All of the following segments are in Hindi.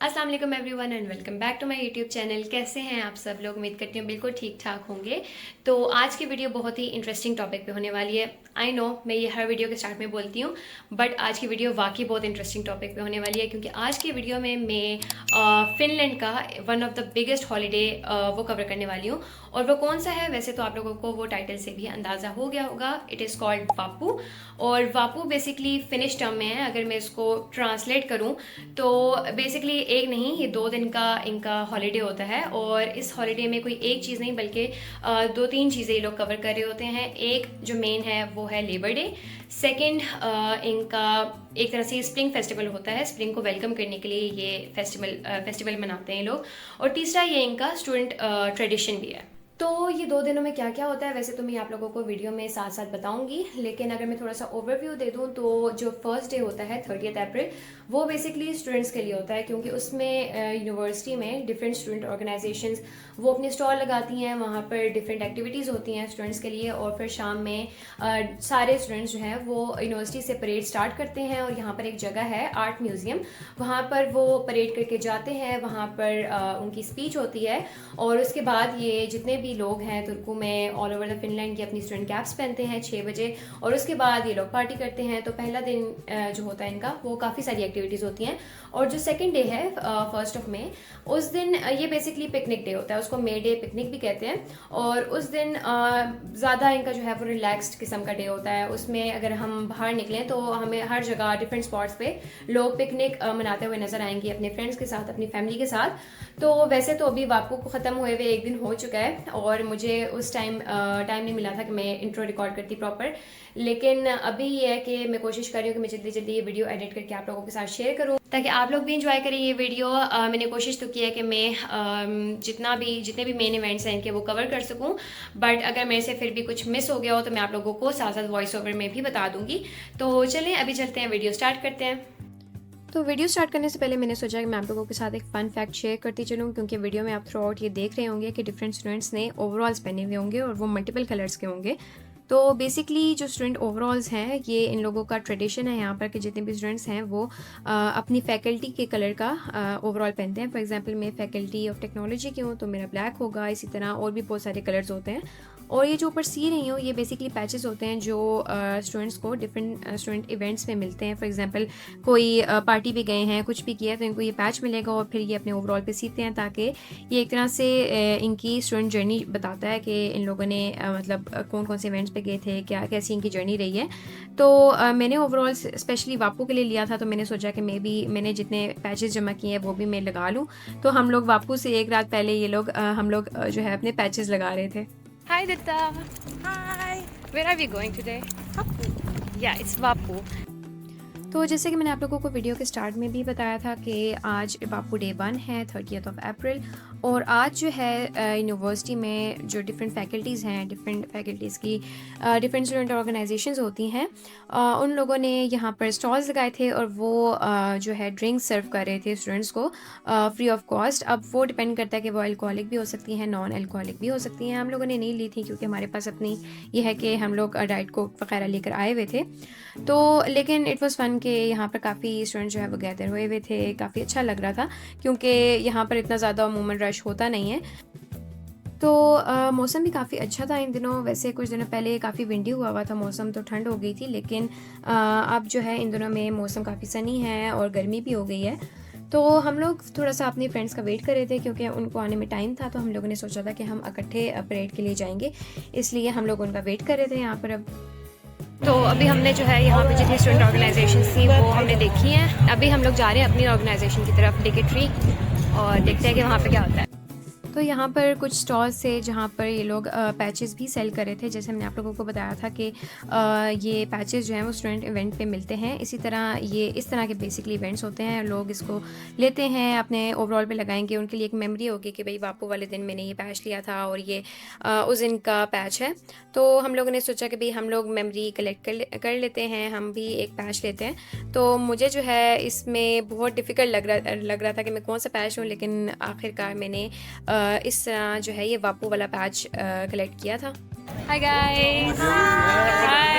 अस्सलाम वालेकुम everyone and welcome back to my YouTube channel. कैसे हैं आप सब लोग? उम्मीद करती हूँ बिल्कुल ठीक ठाक होंगे। तो आज की वीडियो बहुत ही इंटरेस्टिंग टॉपिक पे होने वाली है। आई नो मैं ये हर वीडियो के स्टार्ट में बोलती हूँ, बट आज की वीडियो वाकई बहुत इंटरेस्टिंग टॉपिक पे होने वाली है, क्योंकि आज की वीडियो में मैं फिनलैंड का one of the biggest holiday वो कवर करने वाली हूँ। और वो कौन सा है? वैसे तो आप लोगों को वो टाइटल से भी अंदाज़ा हो गया होगा। इट इज़ कॉल्ड वापू। और वापू बेसिकली फिनिश टर्म में है। अगर मैं इसको ट्रांसलेट करूँ तो बेसिकली एक नहीं, ये 2 दिन का इनका हॉलीडे होता है। और इस हॉलीडे में कोई एक चीज़ नहीं बल्कि 2-3 चीज़ें ये लोग कवर कर रहे होते हैं। एक जो मेन है वो है लेबर डे। सेकेंड इनका एक तरह से स्प्रिंग फेस्टिवल होता है। स्प्रिंग को वेलकम करने के लिए ये फेस्टिवल मनाते हैं लोग। और तीसरा ये इनका स्टूडेंट ट्रेडिशन भी है। तो ये 2 दिनों में क्या क्या होता है वैसे तो मैं आप लोगों को वीडियो में साथ साथ बताऊंगी, लेकिन अगर मैं थोड़ा सा ओवरव्यू दे दूं तो जो फर्स्ट डे होता है 30 अप्रैल, वो बेसिकली स्टूडेंट्स के लिए होता है, क्योंकि उसमें यूनिवर्सिटी में डिफरेंट स्टूडेंट ऑर्गेनाइजेशंस वो अपने स्टॉल लगाती हैं। वहाँ पर डिफरेंट एक्टिविटीज़ होती हैं स्टूडेंट्स के लिए। और फिर शाम में सारे स्टूडेंट्स जो हैं वो यूनिवर्सिटी से परेड स्टार्ट करते हैं। और यहाँ पर एक जगह है आर्ट म्यूज़ियम, वहाँ पर वो परेड करके जाते हैं। वहाँ पर उनकी स्पीच होती है। और उसके बाद ये जितने भी लोग हैं तुर्कू में ऑल ओवर द फिनलैंड ये अपनी स्टूडेंट कैप्स पहनते हैं 6 बजे। और उसके बाद ये लोग पार्टी करते हैं। तो पहला दिन जो होता है इनका वो काफ़ी सारी एक्टिविटीज़ होती हैं। और जो सेकंड डे है 1 मई, उस दिन ये बेसिकली पिकनिक डे होता है। उसको मे डे पिकनिक भी कहते हैं। और उस दिन ज़्यादा इनका जो है वो रिलैक्स्ड किस्म का डे होता है। उसमें अगर हम बाहर निकलें तो हमें हर जगह डिफरेंट स्पॉट्स पे लोग पिकनिक मनाते हुए नजर आएंगे अपने फ्रेंड्स के साथ, अपनी फैमिली के साथ। तो वैसे तो अभी वापू को ख़त्म हुए हुए 1 दिन हो चुका है और मुझे उस टाइम नहीं मिला था कि मैं इंट्रो रिकॉर्ड करती प्रॉपर। लेकिन अभी ये है कि मैं कोशिश कर रही हूँ कि मैं जल्दी जल्दी ये वीडियो एडिट करके आप लोगों के साथ शेयर करूँ ताकि आप लोग भी इंजॉय करें ये वीडियो। मैंने कोशिश तो की है कि मैं जितने भी मेन इवेंट्स हैं इनके वो कवर कर सकूँ, बट अगर मेरे से फिर भी कुछ मिस हो गया हो तो मैं आप लोगों को साथ साथ वॉइस ओवर में भी बता दूंगी। तो चलें अभी चलते हैं, वीडियो स्टार्ट करते हैं। तो वीडियो स्टार्ट करने से पहले मैंने सोचा कि मैं आप लोगों के साथ एक फ़न फैक्ट शेयर करती चलूँ, क्योंकि वीडियो में आप थ्रू आउट ये देख रहे होंगे कि डिफरेंट स्टूडेंट्स ने ओवरऑल्स पहने हुए होंगे और वो मल्टीपल कलर्स के होंगे। तो बेसिकली जो स्टूडेंट ओवरऑल्स हैं ये इन लोगों का ट्रेडिशन है यहाँ पर कि जितने भी स्टूडेंट्स हैं वो अपनी फैकल्टी के कलर का ओवरऑल पहनते हैं। फॉर एग्जांपल मैं फैकल्टी ऑफ टेक्नोलॉजी की हूँ तो मेरा ब्लैक होगा। इसी तरह और भी बहुत सारे कलर्स होते हैं। और ये जो ऊपर सी रही हूँ ये बेसिकली पैचेस होते हैं जो स्टूडेंट्स को डिफरेंट स्टूडेंट इवेंट्स में मिलते हैं। फॉर एग्जांपल कोई पार्टी पे गए हैं, कुछ भी किया तो इनको ये पैच मिलेगा और फिर ये अपने ओवरऑल पे सीते हैं, ताकि ये एक तरह से इनकी स्टूडेंट जर्नी बताता है कि इन लोगों ने मतलब कौन कौन से इवेंट्स पे गए थे, क्या कैसी इनकी जर्नी रही है। तो मैंने ओवरऑल स्पेशली वापू के लिए लिया था, तो मैंने सोचा कि मैंने जितने पैचेस जमा किए हैं वो भी मैं लगा लूँ। तो हम लोग वापू से एक रात पहले ये लोग हम लोग जो है अपने पैचेस लगा रहे थे। Hi Ditta. Hi. Where are we going today? Hapu. Yeah, it's Vapu. तो जैसे कि मैंने आप लोगों को वीडियो के स्टार्ट में भी बताया था कि आज वापू डे 1 है 30 अप्रैल। और आज जो है यूनिवर्सिटी में जो डिफरेंट फैकल्टीज़ हैं, डिफरेंट फैकल्टीज़ की डिफरेंट स्टूडेंट ऑर्गेनाइजेशंस होती हैं, उन लोगों ने यहाँ पर स्टॉल्स लगाए थे और वो जो है ड्रिंक्स सर्व कर रहे थे स्टूडेंट्स को फ्री ऑफ कॉस्ट। अब वो डिपेंड करता है कि वो अल्कोहलिक भी हो सकती हैं, नॉन अल्कोहलिक भी हो सकती हैं। हम लोगों ने नहीं ली थी क्योंकि हमारे पास अपनी ये है कि हम लोग डाइट कोक वगैरह लेकर आए हुए थे। तो लेकिन इट वाज़ फ़न कि यहाँ पर काफ़ी स्टूडेंट जो है वो गैदर हुए हुए थे। काफ़ी अच्छा लग रहा था क्योंकि यहाँ पर इतना ज़्यादा अमूमन रश होता नहीं है। तो मौसम भी काफ़ी अच्छा था इन दिनों। वैसे कुछ दिनों पहले काफ़ी विंडी हुआ था मौसम, तो ठंड हो गई थी, लेकिन अब जो है इन दिनों में मौसम काफ़ी सनी है और गर्मी भी हो गई है। तो हम लोग थोड़ा सा अपने फ्रेंड्स का वेट कर रहे थे क्योंकि उनको आने में टाइम था। तो हम लोगों ने सोचा था कि हम इकट्ठे परेड के लिए जाएंगे, इसलिए हम लोग उनका वेट कर रहे थे यहाँ पर। अब तो अभी हमने जो है यहाँ पे जितनी स्टूडेंट ऑर्गेनाइजेशन थी वो हमने देखी हैं। अभी हम लोग जा रहे हैं अपनी ऑर्गेनाइजेशन की तरफ, डिकेट्री, और देखते हैं कि वहाँ पे क्या होता है। तो यहाँ पर कुछ स्टॉल्स थे जहाँ पर ये लोग पैचेस भी सेल कर रहे थे। जैसे मैंने आप लोगों को बताया था कि ये पैचेस जो हैं वो स्टूडेंट इवेंट पे मिलते हैं। इसी तरह ये इस तरह के बेसिकली इवेंट्स होते हैं, लोग इसको लेते हैं अपने ओवरऑल पे लगाएंगे। उनके लिए एक मेमोरी होगी कि भाई वापू वाले दिन मैंने ये पैच लिया था और ये उस दिन का पैच है। तो हम लोगों ने सोचा कि भाई हम लोग मेमोरी कलेक्ट कर लेते हैं, हम भी एक पैच लेते हैं। तो मुझे जो है इसमें बहुत डिफ़िकल्ट लग रहा था कि मैं कौन सा पैच लूँ, लेकिन आखिरकार मैंने इस तरह जो है ये वापू वाला पैच कलेक्ट किया था। Hi guys. Hi.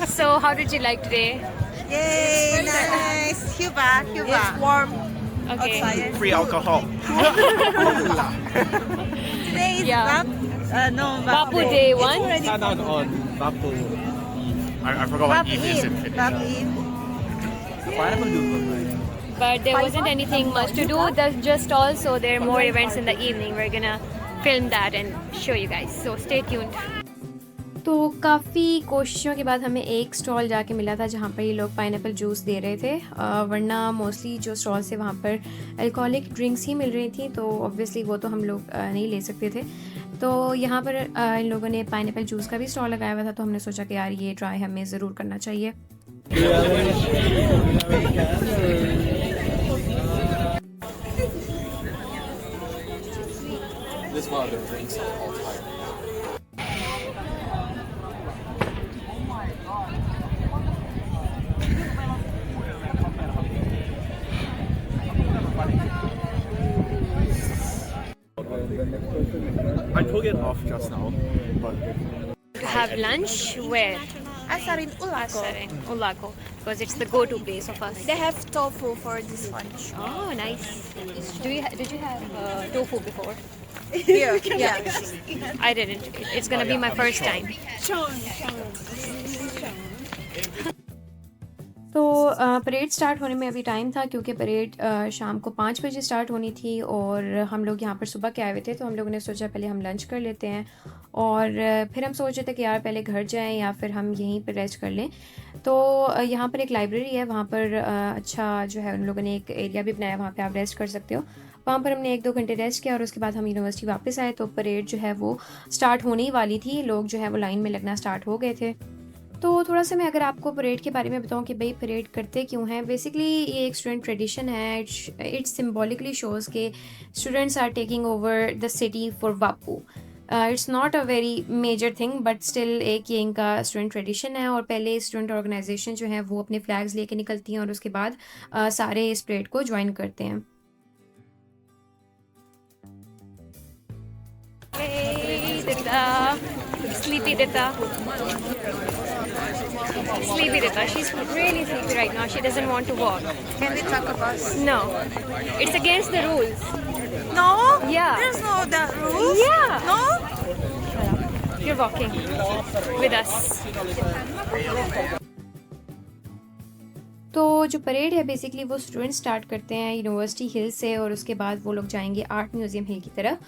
So how did you like today? Yay, nice. Cuba. It's warm. Okay. outside. Free alcohol. Today is Yeah. Bapu Day. Day It's 1. already Countdown on Bapu. I forgot what Bap Eve is in Eve. Finnish. Bap Eve. Pineapple juice. But there wasn't anything much to do. There's just also there are more events in the evening. We're gonna film that and show you guys. So stay tuned. तो काफ़ी कोशिशों के बाद हमें एक स्टॉल जाके मिला था जहाँ पर ये लोग पाइनएप्पल जूस दे रहे थे, वरना मोस्टली जो स्टॉल्स थे वहाँ पर अल्कोहलिक ड्रिंक्स ही मिल रही थी, तो ऑब्वियसली वो तो हम लोग नहीं ले सकते थे। तो यहाँ पर इन लोगों ने पाइनएप्पल जूस का भी स्टॉल लगाया हुआ था, तो हमने सोचा कि यार ये ट्राई हमें ज़रूर करना चाहिए। This one of the drinks of all time. I took it off just now, but To have lunch where? Asarin Ulaco. Ulaco, because it's the go-to place of us. They have tofu for this lunch. Oh, nice. Did you have tofu before? Here. Yeah. I didn't. It's gonna be my first time. तो परेड स्टार्ट होने में अभी टाइम था, क्योंकि परेड शाम को 5 बजे स्टार्ट होनी थी और हम लोग यहाँ पर सुबह के आए हुए थे, तो हम लोगों ने सोचा पहले हम लंच कर लेते हैं और फिर हम सोच रहे थे कि यार पहले घर जाएं या फिर हम यहीं पर रेस्ट कर लें। तो यहाँ पर एक लाइब्रेरी है, वहाँ पर अच्छा जो है उन लोगों ने एक एरिया भी बनाया, वहाँ पर आप रेस्ट कर सकते हो। वहाँ पर हमने 1-2 घंटे रेस्ट किया और उसके बाद हम यूनिवर्सिटी वापस आए, तो परेड जो है वो स्टार्ट होने ही वाली थी, लोग जो है वो लाइन में लगना स्टार्ट हो गए थे। तो थोड़ा सा मैं अगर आपको परेड के बारे में बताऊं कि भाई परेड करते क्यों हैं, बेसिकली ये एक स्टूडेंट ट्रेडिशन है। इट्स सिम्बॉलिकली शोज़ के students are taking over the city for Bapu. It's not a very major thing, but still एक ये इनका स्टूडेंट ट्रेडिशन है। और पहले स्टूडेंट ऑर्गेनाइजेशन जो है वो अपने फ्लैग्स लेके निकलती हैं और उसके बाद सारे इस परेड को ज्वाइन करते हैं। Sleepy Dita. Sleepy Dita. She's really sleepy right now. She doesn't want to walk. Can we talk about? No. It's against the rules. No. Yeah. There's no that rules. Yeah. No. You're walking with us. तो जो परेड है बेसिकली वो स्टूडेंट स्टार्ट करते हैं यूनिवर्सिटी हिल से और उसके बाद वो लोग जाएंगे आर्ट म्यूज़ियम हिल की तरफ।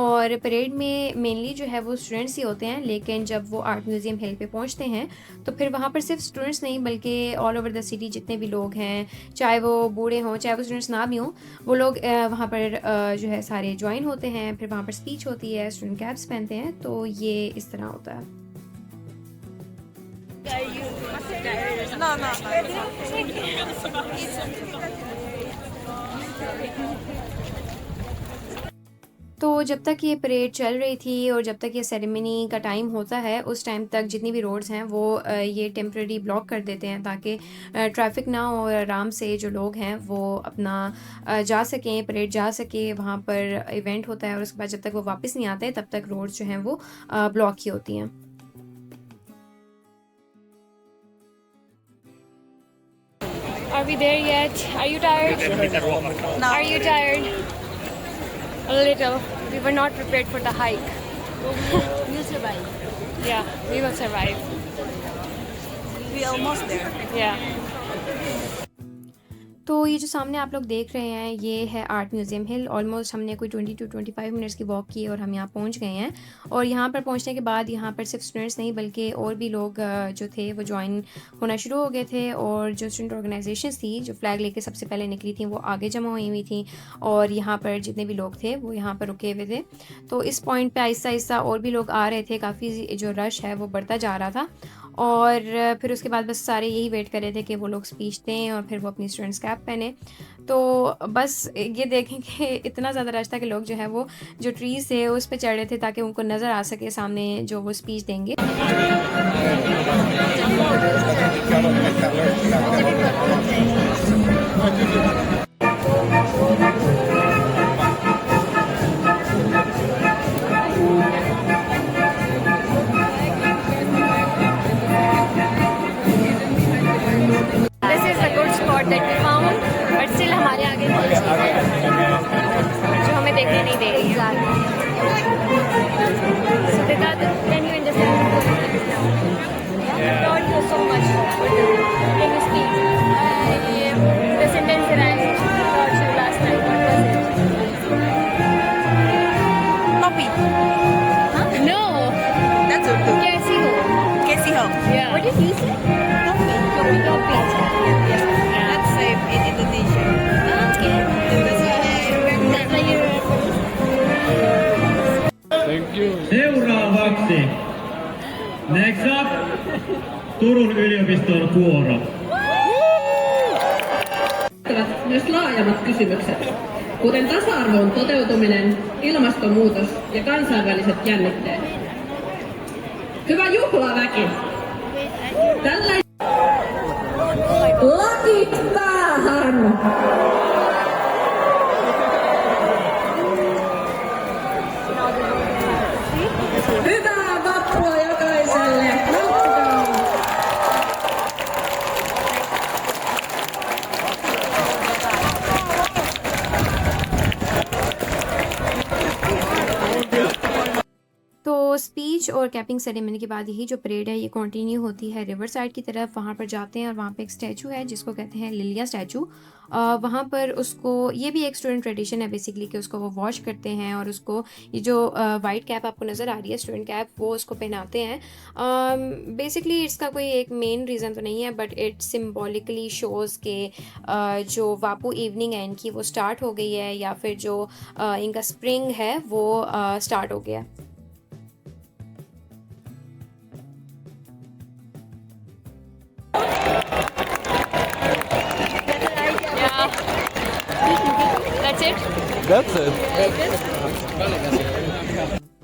और परेड में मेनली जो है वो स्टूडेंट्स ही होते हैं, लेकिन जब वो आर्ट म्यूज़ियम हिल पे पहुंचते हैं तो फिर वहाँ पर सिर्फ स्टूडेंट्स नहीं बल्कि ऑल ओवर द सिटी जितने भी लोग हैं, चाहे वो बूढ़े हों चाहे वो स्टूडेंट्स ना भी हों, वो लोग वहाँ पर जो है सारे ज्वाइन होते हैं। फिर वहाँ पर स्पीच होती है, स्टूडेंट कैप्स पहनते हैं, तो ये इस तरह होता है। No. तो जब तक ये परेड चल रही थी और जब तक ये सेरेमनी का टाइम होता है, उस टाइम तक जितनी भी रोड्स हैं वो ये टेम्प्रेरी ब्लॉक कर देते हैं ताकि ट्रैफिक ना हो और आराम से जो लोग हैं वो अपना जा सकें, परेड जा सके। वहाँ पर इवेंट होता है और उसके बाद जब तक वो वापस नहीं आते तब तक रोड्स जो हैं वो ब्लॉक ही होती हैं। Are we there yet? Are you tired? No. Are you tired? A little. We were not prepared for the hike. We'll survive. Yeah, we will survive. We almost there. Yeah. तो ये जो सामने आप लोग देख रहे हैं ये है आर्ट म्यूज़ियम हिल। ऑलमोस्ट हमने कोई 20 to 25 मिनट्स की वॉक की और हम यहाँ पहुँच गए हैं। और यहाँ पर पहुँचने के बाद यहाँ पर सिर्फ स्टूडेंट्स नहीं बल्कि और भी लोग जो थे वो ज्वाइन होना शुरू हो गए थे। और जो स्टूडेंट ऑर्गेनाइजेशंस थी जो फ्लैग लेके सबसे पहले निकली थी वो आगे जमा हुई थी और यहाँ पर जितने भी लोग थे वो यहाँ पर रुके हुए थे। तो इस पॉइंट पर आहिस्ता आहिस्ता और भी लोग आ रहे थे, काफ़ी जो रश है वो बढ़ता जा रहा था। और फिर उसके बाद बस सारे यही वेट कर रहे थे कि वो लोग स्पीच दें और फिर वो अपनी स्टूडेंट्स कैप पहने। तो बस ये देखें कि इतना ज़्यादा रश था कि लोग जो है वो जो ट्रीज़ थे उस पर चढ़ रहे थे ताकि उनको नज़र आ सके सामने जो वो स्पीच देंगे। This is a good spot that we found, but but still हमारे आगे कोई चीज़ है जो हमें देखने नहीं दे रही है। So can you understand? Taught you so much. Can you speak? The sentence that I taught you last night, what was it? Copy. No. That's Urdu. कैसी हो? Kaisi ho? Yeah. What did he say? Copy. Copy. That's same in Indonesia. Okay. That's why you Seuraavaksi. Next up, Turun yliopiston kuoro. Myös laajemmat kysymykset, kuten tasa-arvon toteutuminen, ilmastonmuutos ja kansainväliset jännitteet. Hyvä juhlaväki! Lakit päähän! Hyvää vappua jokaiselle! Nauttikaa! तो स्पीच और कैपिंग सेरेमनी के बाद यही जो परेड है ये कंटिन्यू होती है रिवर साइड की तरफ। वहाँ पर जाते हैं और वहाँ पे एक स्टैचू है जिसको कहते हैं लिलिया स्टैचू। वहाँ पर उसको, ये भी एक स्टूडेंट ट्रेडिशन है बेसिकली कि उसको वो वॉश करते हैं और उसको ये जो वाइट कैप आपको नज़र आ रही है स्टूडेंट कैप, वो उसको पहनाते हैं। बेसिकली इसका कोई एक मेन रीज़न तो नहीं है, बट इट सिम्बॉलिकली शोज़ के जो वापू इवनिंग है इनकी वो स्टार्ट हो गई है, या फिर जो इनका स्प्रिंग है वो स्टार्ट हो गया। That's it.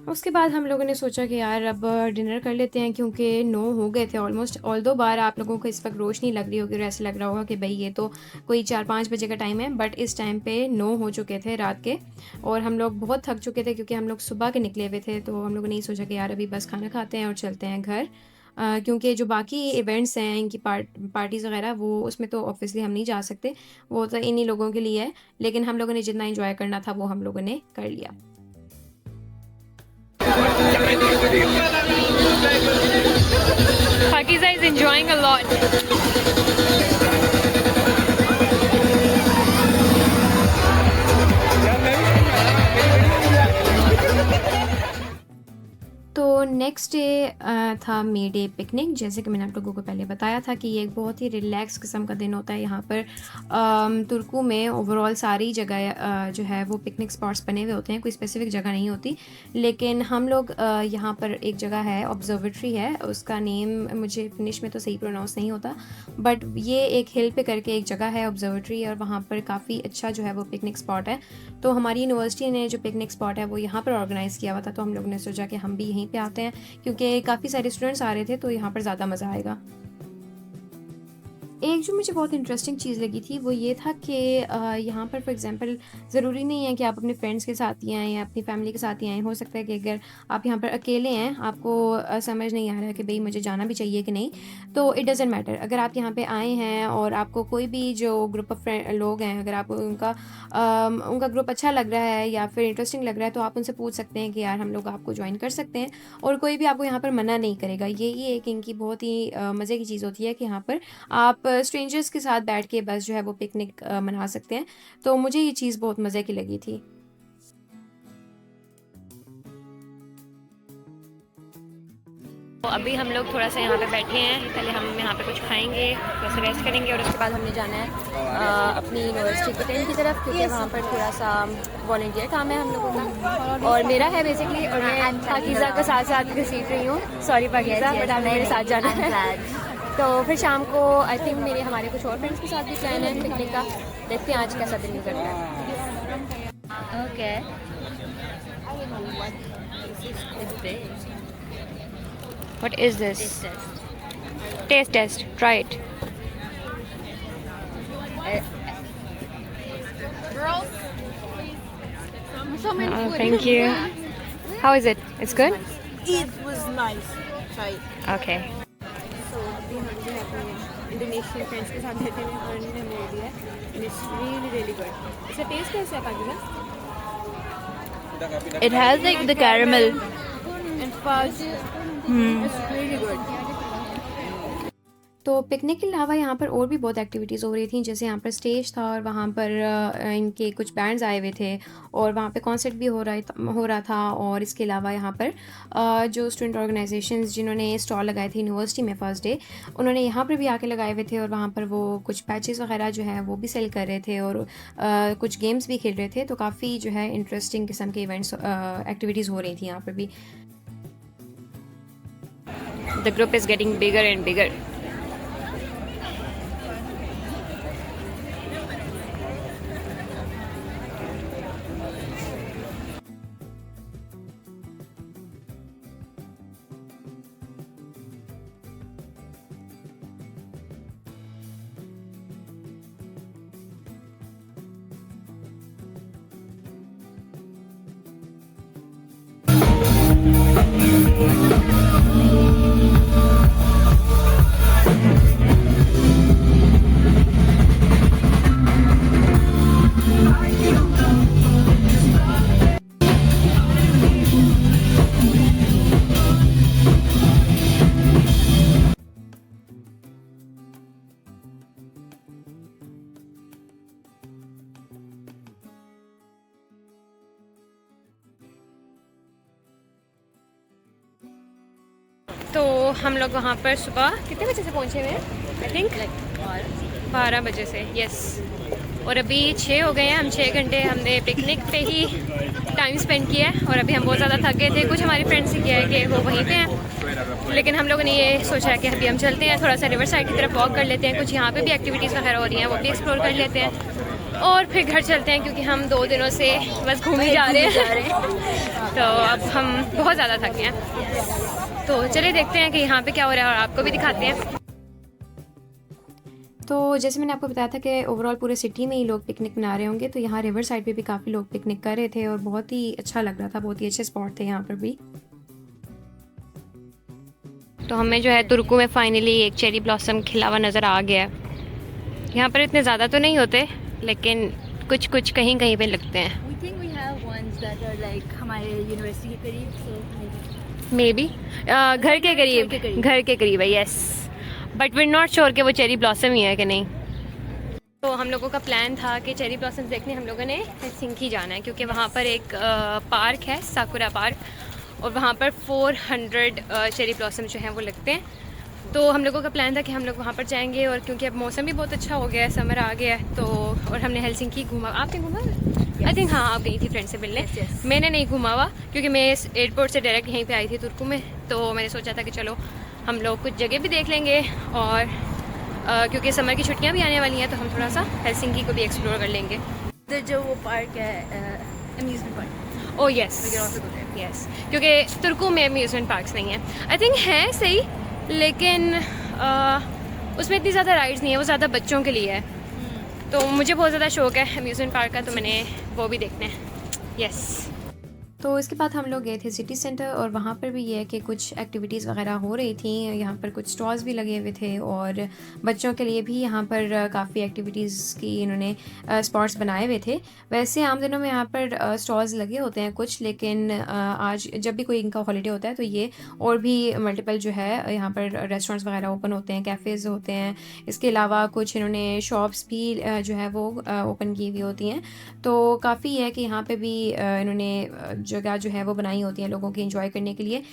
उसके बाद हम लोगों ने सोचा कि यार अब डिनर कर लेते हैं, क्योंकि 9 हो गए थे ऑलमोस्ट। ऑल दो बार आप लोगों को इस वक्त रोशनी लग रही होगी और ऐसे लग रहा होगा कि भाई ये तो कोई 4-5 बजे का टाइम है, बट इस टाइम पे 9 हो चुके थे रात के और हम लोग बहुत थक चुके थे क्योंकि हम लोग सुबह के निकले हुए थे। तो हम लोगों ने सोचा कि यार अभी बस खाना खाते हैं और चलते हैं घर, क्योंकि जो बाकी इवेंट्स हैं इनकी पार्टीज़ वगैरह वो उसमें तो ऑब्वियसली हम नहीं जा सकते, वो तो इन्हीं लोगों के लिए है। लेकिन हम लोगों ने जितना एंजॉय करना था वो हम लोगों ने कर लिया। Pakiza is enjoying a lot. तो नेक्स्ट डे था मे डे पिकनिक। जैसे कि मैंने आप लोगों को पहले बताया था कि ये एक बहुत ही रिलैक्स किस्म का दिन होता है यहाँ पर। तुर्कू में ओवरऑल सारी जगह जो है वो पिकनिक स्पॉट्स बने हुए होते हैं, कोई स्पेसिफिक जगह नहीं होती। लेकिन हम लोग यहाँ पर एक जगह है, ऑब्जर्वेटरी है, उसका नेम मुझे फिनिश में तो सही प्रोनाउंस नहीं होता, बट ये एक हिल पे करके एक जगह है ऑब्जर्वेटरी, और वहाँ पर काफ़ी अच्छा जो है वो पिकनिक स्पॉट है। तो हमारी यूनिवर्सिटी ने जो पिकनिक स्पॉट है वो यहाँ पर ऑर्गेनाइज़ किया हुआ था, तो हम लोगों ने सोचा कि हम भी यहीं पे आते हैं क्योंकि काफ़ी सारे स्टूडेंट्स आ रहे थे तो यहाँ पर ज़्यादा मज़ा आएगा। एक जो मुझे बहुत इंटरेस्टिंग चीज़ लगी थी वो ये था कि यहाँ पर फॉर एग्जांपल ज़रूरी नहीं है कि आप अपने फ्रेंड्स के साथ ही आएँ या अपनी फैमिली के साथ ही आएँ। हो सकता है कि अगर आप यहाँ पर अकेले हैं, आपको समझ नहीं आ रहा है कि भाई मुझे जाना भी चाहिए कि नहीं, तो इट डज़न्ट मैटर। अगर आप यहाँ पे आए हैं और आपको कोई भी जो ग्रुप ऑफ लोग हैं, अगर आपको उनका ग्रुप अच्छा लग रहा है या फिर इंटरेस्टिंग लग रहा है, तो आप उनसे पूछ सकते हैं कि यार हम लोग आपको ज्वाइन कर सकते हैं, और कोई भी आपको यहाँ पर मना नहीं करेगा। यही एक इनकी बहुत ही मज़े की चीज़ होती है कि यहाँ पर आप स्ट्रेंजर्स के साथ बैठ के बस जो है वो पिकनिक मना सकते हैं। तो मुझे ये चीज़ बहुत मज़े की लगी थी। तो अभी हम लोग थोड़ा सा यहाँ पे बैठे हैं, पहले हम यहाँ पे कुछ खाएंगे, थोड़ा सा रेस्ट करेंगे और उसके बाद हमने जाना है अपनी यूनिवर्सिटी के टेंट की तरफ, क्योंकि वहाँ पर थोड़ा सा वॉलंटियर काम है हम लोगों का और मेरा है बेसिकली, और मैं पाकीज़ा के साथ साथ घसीट रही हूँ। सॉरी पाकीज़ा, बट आपने मेरे साथ जाना है। तो फिर शाम को आई थिंक हमारे कुछ और फ्रेंड्स के साथ भी प्लान है पिकनिक का, देखते हैं आज कैसा दिन निकलता है। Okay, What is this? Taste test. Try it. Girls, so many food. Thank you. How is it? It's good? It was nice. Try it. Okay. So अभी हम जो है अपने इंडोनेशियन फ्रेंड्स के साथ बैठे हुए हैं और इन्होंने बोल दिया है And it's really, really good. इसका टेस्ट कैसा है पाजी का? It has like the caramel and fudge. It's really good. तो पिकनिक के अलावा यहाँ पर और भी बहुत एक्टिविटीज़ हो रही थी, जैसे यहाँ पर स्टेज था और वहाँ पर इनके कुछ बैंड्स आए हुए थे और वहाँ पे कॉन्सर्ट भी हो रहा था। और इसके अलावा यहाँ पर जो स्टूडेंट ऑर्गेनाइजेशंस जिन्होंने स्टॉल लगाए थे यूनिवर्सिटी में फ़र्स्ट डे, उन्होंने यहाँ पर भी आके लगाए हुए थे और वहाँ पर वो कुछ पैचेस वगैरह जो है वो भी सेल कर रहे थे और कुछ गेम्स भी खेल रहे थे। तो काफ़ी जो है इंटरेस्टिंग किस्म के इवेंट्स एक्टिविटीज़ हो रही थी यहाँ पर भी। The group is getting bigger and bigger. तो हम लोग वहाँ पर सुबह कितने बजे से पहुँचे हुए हैं? आई थिंक 12 बजे से, यस। और अभी 6 हो गए हैं। हम 6 घंटे हमने पिकनिक पे ही टाइम स्पेंड किया है और अभी हम बहुत ज़्यादा थक गए थे। कुछ हमारी फ्रेंड्स से किया है कि वो वहीं पे हैं, लेकिन हम लोगों ने ये सोचा है कि अभी हम चलते हैं, थोड़ा सा रिवर साइड की तरफ वॉक कर लेते हैं। कुछ यहाँ पे भी एक्टिविटीज़ वगैरह हो रही हैं, वो भी एक्सप्लोर कर लेते हैं और फिर घर चलते हैं, क्योंकि हम 2 दिनों से बस घूमे जा रहे हैं। तो अब हम बहुत ज़्यादा थक गए हैं, तो चलिए देखते हैं कि यहाँ पे क्या हो रहा है और आपको भी दिखाते हैं। तो जैसे मैंने आपको बताया था कि ओवरऑल पूरे सिटी में ही लोग पिकनिक मना रहे होंगे, तो यहाँ रिवर साइड पे भी काफ़ी लोग पिकनिक कर रहे थे और बहुत ही अच्छा लग रहा था, बहुत ही अच्छे स्पॉट थे यहाँ पर भी। तो हमें जो है तुर्कू में फाइनली एक चेरी ब्लॉसम खिला हुआ नज़र आ गया है। यहाँ पर इतने ज़्यादा तो नहीं होते, लेकिन कुछ कुछ कहीं कहीं पे लगते हैं। We think we have ones that are like हमारे यूनिवर्सिटी के करीब, so मे बी घर के करीब है, yes. But we not sure कि वो चेरी ब्लॉसम ही है कि नहीं। तो हम लोगों का प्लान था कि चेरी ब्लॉसम देखने हम लोगों ने हेलसिंकी जाना है, क्योंकि वहाँ पर एक पार्क है, साकुरा पार्क, और वहाँ पर 400 चेरी ब्लॉसम जो हैं वो लगते हैं। तो हम लोगों का प्लान था कि हम लोग वहाँ पर जाएंगे, और क्योंकि अब मौसम भी बहुत अच्छा हो गया है, समर आ गया है, तो और हमने हेलसिंकी घूमा। आपने घूमा? आई थिंक हाँ, आप गई थी फ्रेंड से मिलने। मैंने नहीं घूमा हुआ, क्योंकि मैं इस एयरपोर्ट से डायरेक्ट यहीं पे आई थी तुर्कू में, तो मैंने सोचा था कि चलो हम लोग कुछ जगह भी देख लेंगे, और क्योंकि समर की छुट्टियाँ भी आने वाली हैं, तो हम थोड़ा सा हेलसिंकी को भी एक्सप्लोर कर लेंगे। तो जो वो पार्क है amusement park, oh yes yes, क्योंकि तुर्कू में अम्यूजमेंट पार्क्स नहीं है। आई थिंक हैं सही, लेकिन उसमें इतनी ज़्यादा राइड्स नहीं है, वो ज़्यादा बच्चों के लिए है। तो मुझे बहुत ज़्यादा शौक है अम्यूजमेंट पार्क का, तो मैंने वो भी देखना है, यस। तो इसके बाद हम लोग गए थे सिटी सेंटर, और वहाँ पर भी ये है कि कुछ एक्टिविटीज़ वगैरह हो रही थी। यहाँ पर कुछ स्टॉल्स भी लगे हुए थे, और बच्चों के लिए भी यहाँ पर काफ़ी एक्टिविटीज़ की इन्होंने स्पॉट्स बनाए हुए थे। वैसे आम दिनों में यहाँ पर स्टॉल्स लगे होते हैं कुछ, लेकिन आज जब भी कोई इनका हॉलीडे होता है तो ये और भी मल्टीपल जो है यहाँ पर रेस्टोरेंट्स वगैरह ओपन होते हैं, कैफ़ेज़ होते हैं। इसके अलावा कुछ इन्होंने शॉप्स भी जो है वो ओपन की हुई होती हैं। तो काफ़ी है कि यहाँ पर भी इन्होंने जगह जो है वो बनाई होती है लोगों के एंजॉय करने के लिए।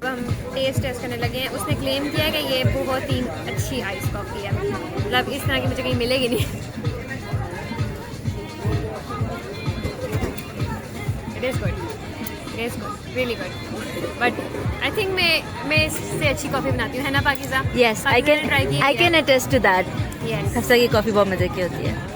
हम टेस्ट करने लगे हैं। उसने क्लेम किया कि ये बहुत ही अच्छी आइस कॉफ़ी है, मतलब इस तरह की मुझे कहीं मिलेगी नहीं। It is good, it is good, really good. But I think मैं इससे अच्छी कॉफ़ी बनाती हूँ, है ना पाकिज़ा? Yes, I can attest to that. Yes. Hafsa की कॉफ़ी बहुत मज़े की होती है।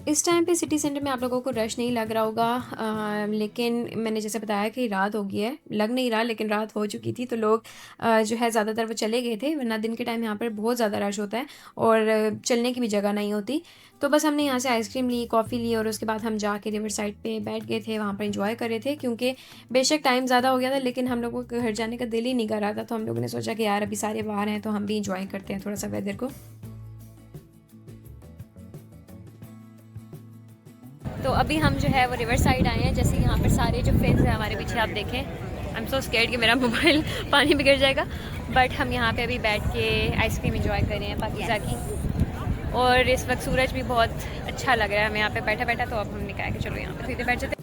इस टाइम पे सिटी सेंटर में आप लोगों को रश नहीं लग रहा होगा, लेकिन मैंने जैसे बताया कि रात हो गई है, लग नहीं रहा लेकिन रात हो चुकी थी, तो लोग जो है ज़्यादातर वो चले गए थे, वरना दिन के टाइम यहाँ पर बहुत ज़्यादा रश होता है और चलने की भी जगह नहीं होती। तो बस हमने यहाँ से आइसक्रीम ली, कॉफ़ी ली और उसके बाद हम जाके रिवर साइड पे बैठ गए थे, वहाँ पर इंजॉय कर रहे थे, क्योंकि बेशक टाइम ज़्यादा हो गया था लेकिन हम लोगों को घर जाने का दिल ही नहीं कर रहा था। तो हम लोगों ने सोचा कि यार अभी सारे बाहर हैं तो हम भी इंजॉय करते हैं थोड़ा सा वेदर को। तो अभी हम जो है वो रिवर साइड आए हैं, जैसे यहाँ पर सारे जो फ्रेंड्स हैं हमारे पीछे आप देखें। आई एम सो स्केर्ड कि मेरा मोबाइल पानी में गिर जाएगा, बट हम यहाँ पे अभी बैठ के आइसक्रीम एंजॉय कर रहे हैं पाकिज़ा की। और इस वक्त सूरज भी बहुत अच्छा लग रहा है हमें यहाँ पे बैठा बैठा, तो अब हमने कहा कि चलो यहाँ पे सीधे बैठ जाते।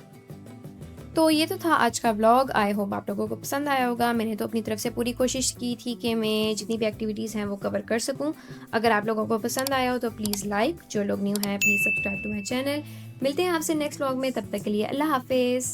तो ये तो था आज का व्लॉग। आई होप आप लोगों को पसंद आया होगा। मैंने तो अपनी तरफ से पूरी कोशिश की थी कि मैं जितनी भी एक्टिविटीज़ हैं वो कवर कर सकूं। अगर आप लोगों को पसंद आया हो तो प्लीज़ लाइक, जो लोग न्यू हैं please subscribe to my channel. मिलते हैं आपसे नेक्स्ट व्लॉग में, तब तक के लिए अल्लाह हाफिज़।